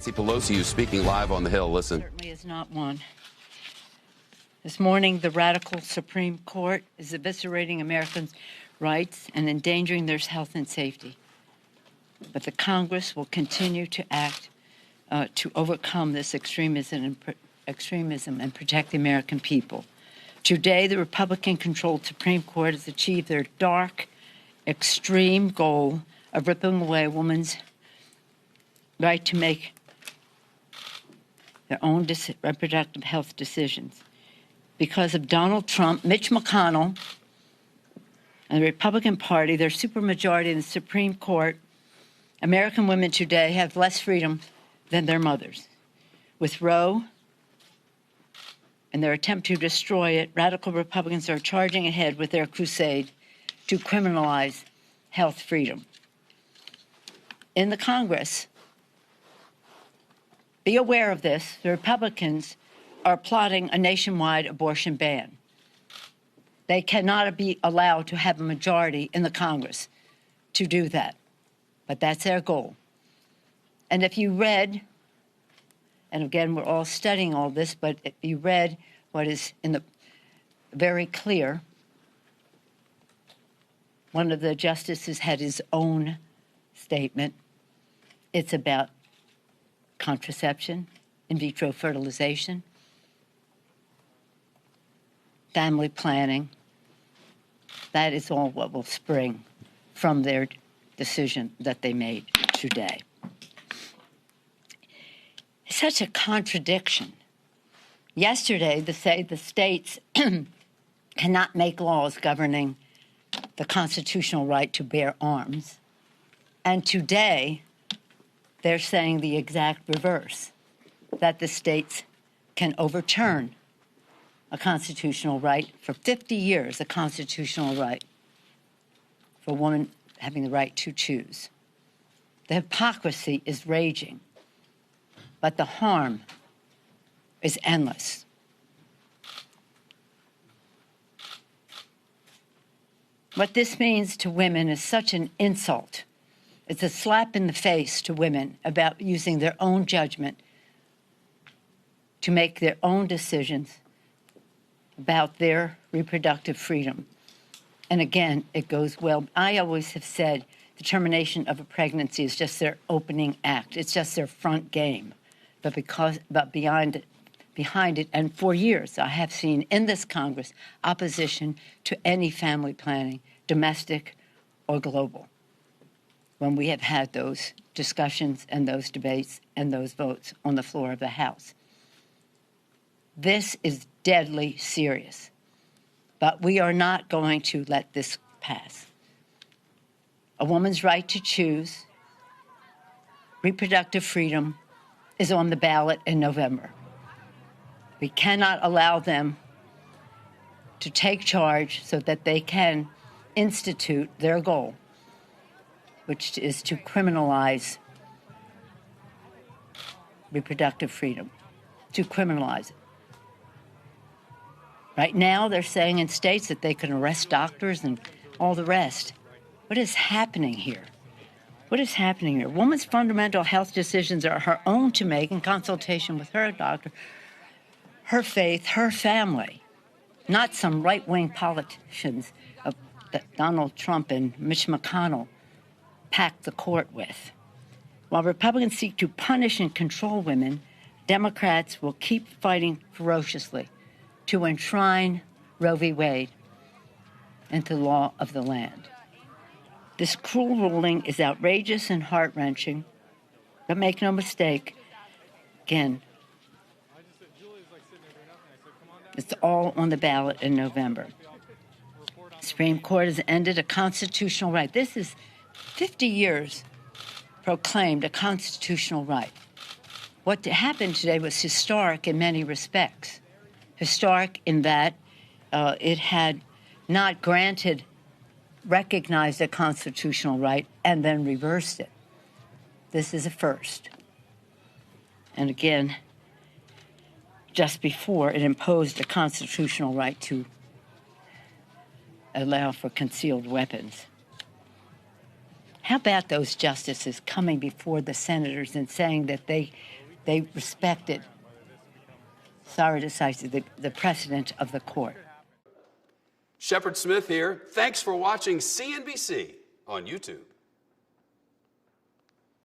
Nancy Pelosi, who's speaking live on the Hill. Listen. Certainly is not one. This morning, the radical Supreme Court is eviscerating Americans' rights and endangering their health and safety. But the Congress will continue to act to overcome this extremism and protect the American people. Today, the Republican-controlled Supreme Court has achieved their dark, extreme goal of ripping away a woman's right to make their own reproductive health decisions. Because of Donald Trump, Mitch McConnell, and the Republican Party, their supermajority in the Supreme Court, American women today have less freedom than their mothers. With Roe and their attempt to destroy it, radical Republicans are charging ahead with their crusade to criminalize health freedom. In the Congress, be aware of this, the Republicans are plotting a nationwide abortion ban. They cannot be allowed to have a majority in the Congress to do that, but that's their goal. And if you read, and again, we're all studying all this, but if you read what is in the very clear, one of the justices had his own statement. It's about contraception, in vitro fertilization, family planning. That is all what will spring from their decision that they made today. It's such a contradiction. Yesterday, they say the states cannot make laws governing the constitutional right to bear arms. And today, they're saying the exact reverse, that the states can overturn a constitutional right for 50 years, a constitutional right for a woman having the right to choose. The hypocrisy is raging, but the harm is endless. What this means to women is such an insult. It's a slap in the face to women about using their own judgment to make their own decisions about their reproductive freedom. And again, it goes well. I always have said the termination of a pregnancy is just their opening act. It's just their front game. But behind it, and for years, I have seen in this Congress opposition to any family planning, domestic or global, when we have had those discussions and those debates and those votes on the floor of the House. This is deadly serious, but we are not going to let this pass. A woman's right to choose reproductive freedom is on the ballot in November. We cannot allow them to take charge so that they can institute their goal, which is to criminalize reproductive freedom, to criminalize it. Right now, they're saying in states that they can arrest doctors and all the rest. What is happening here? What is happening here? A woman's fundamental health decisions are her own to make in consultation with her doctor, her faith, her family, not some right-wing politicians that Donald Trump and Mitch McConnell packed the court with. While Republicans seek to punish and control women, Democrats will keep fighting ferociously to enshrine Roe v. Wade into the law of the land. This cruel ruling is outrageous and heart-wrenching, but make no mistake, again, it's all on the ballot in November. The Supreme Court has ended a constitutional right. This is 50 years proclaimed a constitutional right. What happened today was historic in many respects. Historic in that it had not recognized a constitutional right and then reversed it. This is a first. And again, just before it imposed a constitutional right to allow for concealed weapons. How about those justices coming before the senators and saying that they respected, sorry to say, the precedent of the court? Shepard Smith here. Thanks for watching CNBC on YouTube.